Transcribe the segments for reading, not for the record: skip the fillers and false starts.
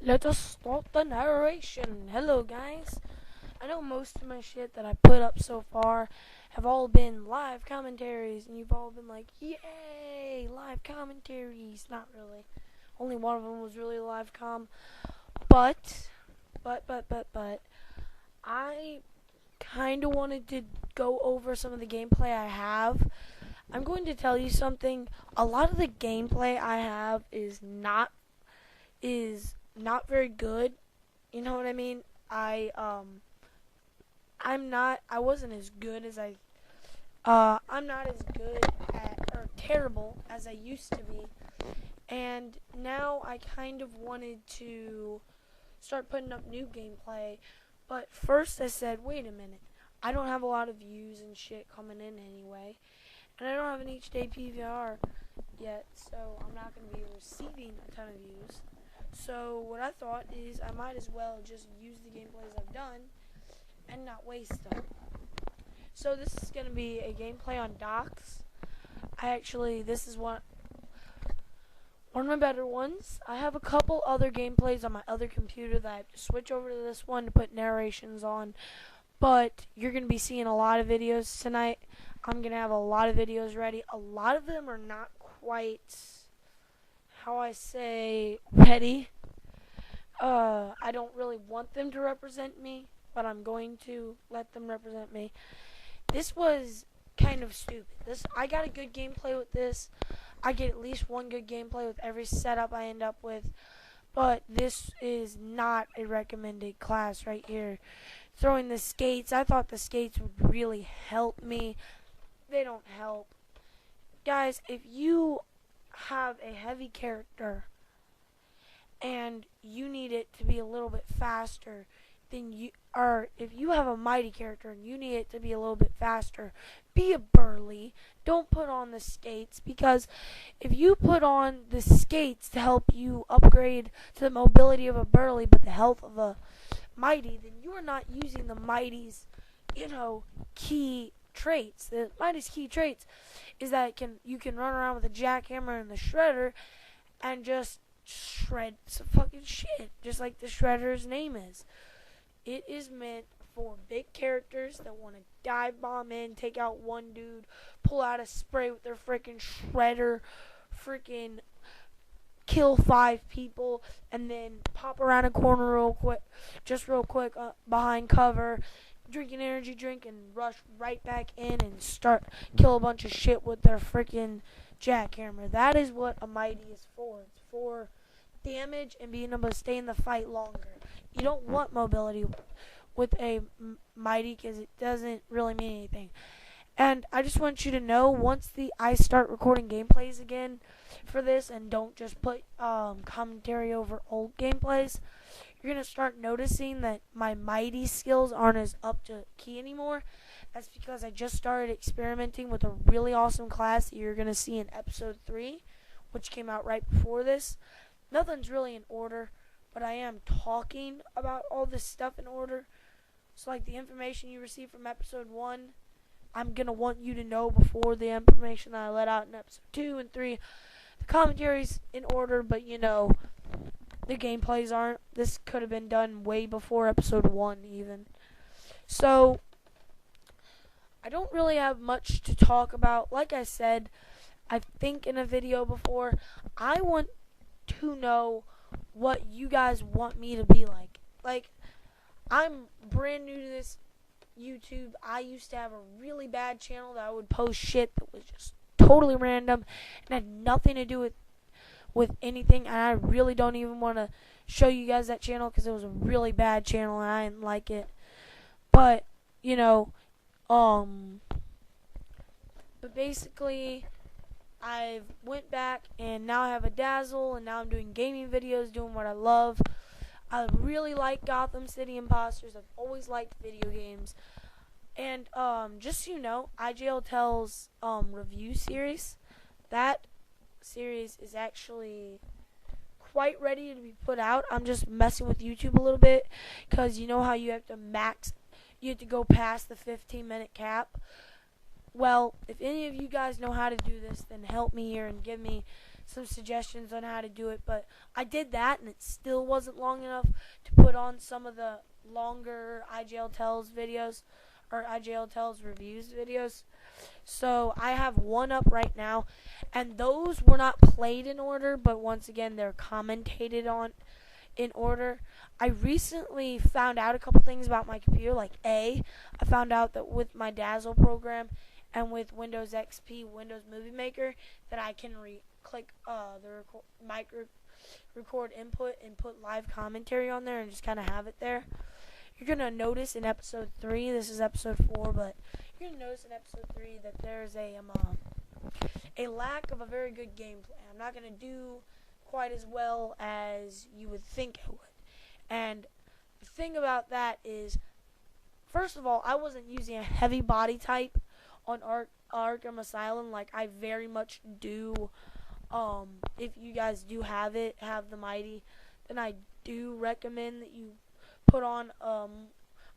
Let us start the narration. Hello, guys. I know most of my shit that I put up so far have all been live commentaries, and you've all been like, yay, live commentaries. Not really. Only one of them was really live com. But, I kind of wanted to go over some of the gameplay I have. I'm going to tell you something. A lot of the gameplay I have is not very good. You know what I mean? I wasn't as good as I'm not as good or terrible as I used to be. And now I kind of wanted to start putting up new gameplay. But first I said, wait a minute. I don't have a lot of views and shit coming in anyway. And I don't have an each day PVR yet, so I'm not going to be receiving a ton of views. So what I thought is I might as well just use the gameplays I've done and not waste them. So this is going to be a gameplay on docks. This is one of my better ones. I have a couple other gameplays on my other computer that I have to switch over to this one to put narrations on. But you're going to be seeing a lot of videos tonight. I'm going to have a lot of videos ready. A lot of them are not quite, ready. I don't really want them to represent me, but I'm going to let them represent me. This was kind of stupid. I got a good gameplay with this. I get at least one good gameplay with every setup I end up with. But this is not a recommended class right here. Throwing the skates, I thought the skates would really help me. They don't help. Guys, if you have a heavy character and you need it to be a little bit faster, if you have a mighty character and you need it to be a little bit faster, be a burly. Don't put on the skates, because if you put on the skates to help you upgrade to the mobility of a burly but the health of a mighty, then you are not using the mighty's, key traits. The mighty's key traits is that you can run around with a jackhammer and the shredder and just shred some fucking shit, just like the shredder's name is. It is meant for big characters that want to dive bomb in, take out one dude, pull out a spray with their freaking shredder, freaking kill 5 people, and then pop around a corner real quick, behind cover, drink an energy drink, and rush right back in and kill a bunch of shit with their freaking jackhammer. That is what a mighty is for. It's for damage and being able to stay in the fight longer. You don't want mobility with a mighty because it doesn't really mean anything. And I just want you to know, once I start recording gameplays again for this, and don't just put commentary over old gameplays, you're going to start noticing that my mighty skills aren't as up to key anymore. That's because I just started experimenting with a really awesome class that you're going to see in episode 3, which came out right before this. Nothing's really in order, but I am talking about all this stuff in order. So like the information you receive from episode 1, I'm going to want you to know before the information that I let out in episode 2 and 3. The commentary's in order, but the gameplays aren't. This could have been done way before episode 1 even. So, I don't really have much to talk about. Like I said, I think in a video before, I want to know what you guys want me to be like. Like, I'm brand new to this YouTube. I used to have a really bad channel that I would post shit that was just totally random and had nothing to do with anything, and I really don't even want to show you guys that channel because it was a really bad channel and I didn't like it. But but basically I went back and now I have a Dazzle, and now I'm doing gaming videos, doing what I love. I really like Gotham City Imposters. I've always liked video games. And just so you know, IJL TELZ review series, that series is actually quite ready to be put out. I'm just messing with YouTube a little bit, because you know how you have to go past the 15-minute cap. Well, if any of you guys know how to do this, then help me here and give me some suggestions on how to do it, but I did that and it still wasn't long enough to put on some of the longer IJL TELZ videos or IJL TELZ reviews videos. So I have one up right now, and those were not played in order, but once again they're commentated on in order. I recently found out a couple things about my computer. Like I found out that with my Dazzle program and with Windows XP, Windows Movie Maker, that I can click the record input and put live commentary on there and just kind of have it there. You're gonna notice in episode 3, this is episode 4, but you're gonna notice in episode 3 that there's a lack of a very good gameplay. I'm not gonna do quite as well as you would think I would. And the thing about that is, first of all, I wasn't using a heavy body type on Arkham Asylum like I very much do. If you guys do have the Mighty, then I do recommend that you put on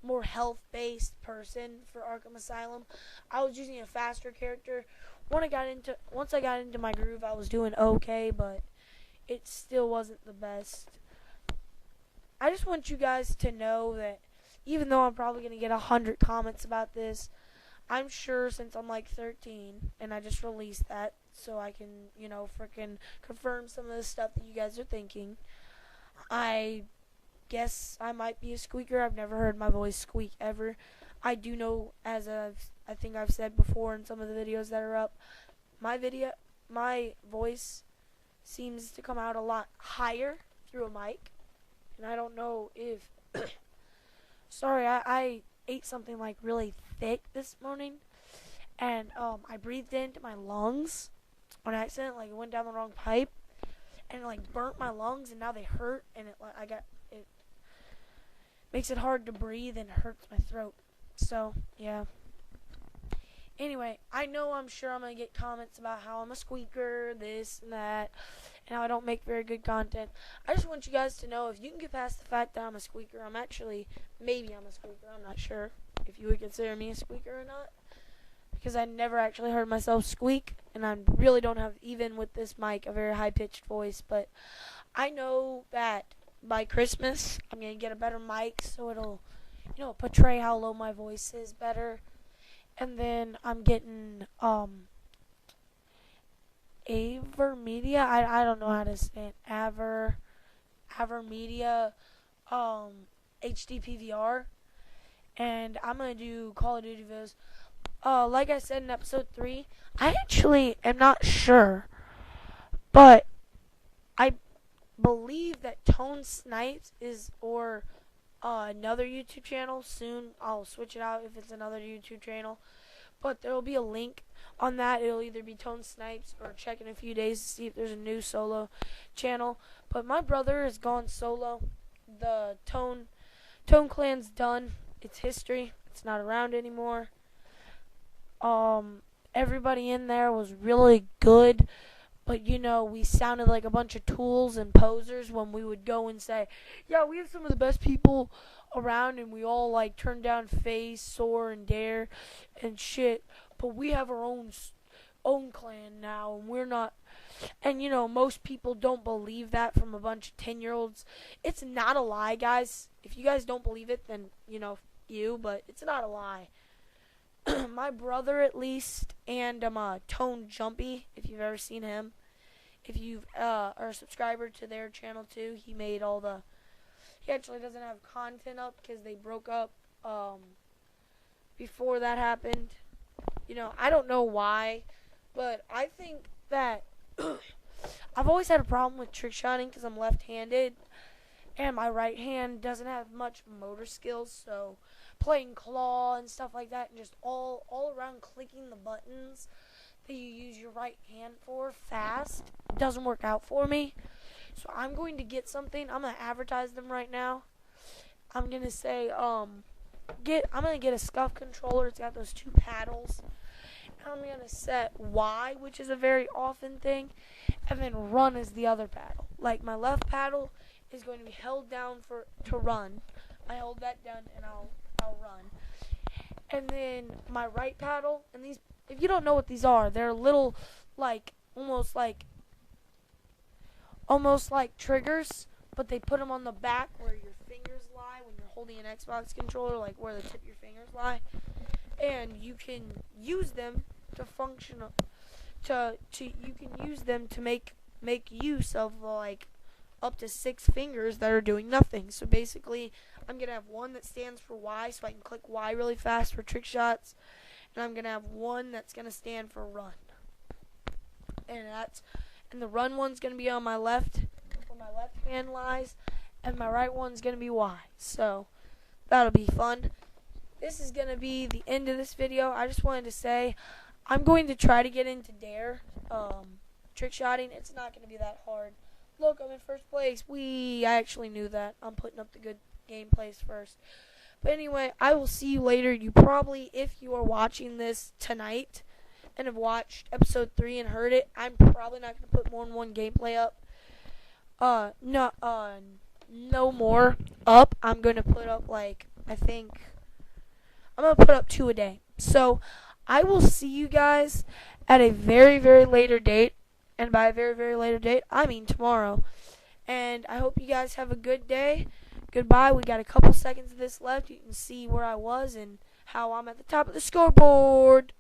more health-based person for Arkham Asylum. I was using a faster character. Once I got into my groove, I was doing okay, but it still wasn't the best. I just want you guys to know that even though I'm probably going to get 100 comments about this, I'm sure since I'm like 13 and I just released that so I can, freaking confirm some of the stuff that you guys are thinking, I guess I might be a squeaker. I've never heard my voice squeak ever. I do know, as I think I've said before in some of the videos that are up, my voice seems to come out a lot higher through a mic. And I don't know if sorry, I ate something like really thick this morning, and I breathed into my lungs on accident. Like it went down the wrong pipe, and it like burnt my lungs, and now they hurt, and it makes it hard to breathe and hurts my throat. So yeah. Anyway, I'm sure I'm gonna get comments about how I'm a squeaker, this and that, and how I don't make very good content. I just want you guys to know, if you can get past the fact that I'm a squeaker, maybe I'm a squeaker. I'm not sure if you would consider me a squeaker or not, because I never actually heard myself squeak, and I really don't have, even with this mic, a very high-pitched voice. But I know that by Christmas, I'm gonna get a better mic, so it'll, portray how low my voice is better. And then I'm getting Avermedia. I don't know how to say it. Avermedia HD PVR. And I'm gonna do Call of Duty videos. Like I said in episode 3, I actually am not sure, but I believe that Tone Snipes or another YouTube channel. Soon I'll switch it out if it's another YouTube channel, but there will be a link on that. It'll either be Tone Snipes or check in a few days to see if there's a new solo channel. But my brother has gone solo. The Tone clan's done. It's history. It's not around anymore. Everybody in there was really good, but we sounded like a bunch of tools and posers when we would go and say, yeah, we have some of the best people around, and we all like turn down FaZe, Soar, and Dare and shit, but we have our own clan now, and we're not. And most people don't believe that from a bunch of 10-year-olds. It's not a lie, guys. If you guys don't believe it, then but it's not a lie. My brother, at least, and Tone Jumpy, if you've ever seen him, if you are a subscriber to their channel too, he actually doesn't have content up because they broke up before that happened. I don't know why, but I think that I've always had a problem with trick shotting because I'm left-handed, and my right hand doesn't have much motor skills, so playing claw and stuff like that, and just all around clicking the buttons that you use your right hand for fast doesn't work out for me. So I'm going to get something. I'm going to advertise them right now. I'm going to say I'm going to get a scuff controller. It's got those 2 paddles. And I'm going to set Y, which is a very often thing, and then run is the other paddle. Like my left paddle is going to be held down to run. I hold that down and I'll run. And then my right paddle, and these, if you don't know what these are, they're little, like, almost like almost like triggers, but they put them on the back where your fingers lie when you're holding an Xbox controller, like where the tip of your fingers lie, and you can use them to function you can use them to make use of like up to 6 fingers that are doing nothing. So basically, I'm gonna have one that stands for Y, so I can click Y really fast for trick shots, and I'm gonna have one that's gonna stand for run, and the run one's gonna be on my left, where my left hand lies, and my right one's gonna be Y. So that'll be fun. This is gonna be the end of this video. I just wanted to say I'm going to try to get into Dare trick shotting. It's not gonna be that hard. Look, I'm in first place. I actually knew that. I'm putting up the good gameplays first. But anyway, I will see you later. You probably, if you are watching this tonight and have watched episode 3 and heard it, I'm probably not going to put more than one gameplay up. No more up. I'm going to put up, I'm going to put up 2 a day. So, I will see you guys at a very, very later date. And by a very, very later date, I mean tomorrow. And I hope you guys have a good day. Goodbye. We got a couple seconds of this left. You can see where I was and how I'm at the top of the scoreboard.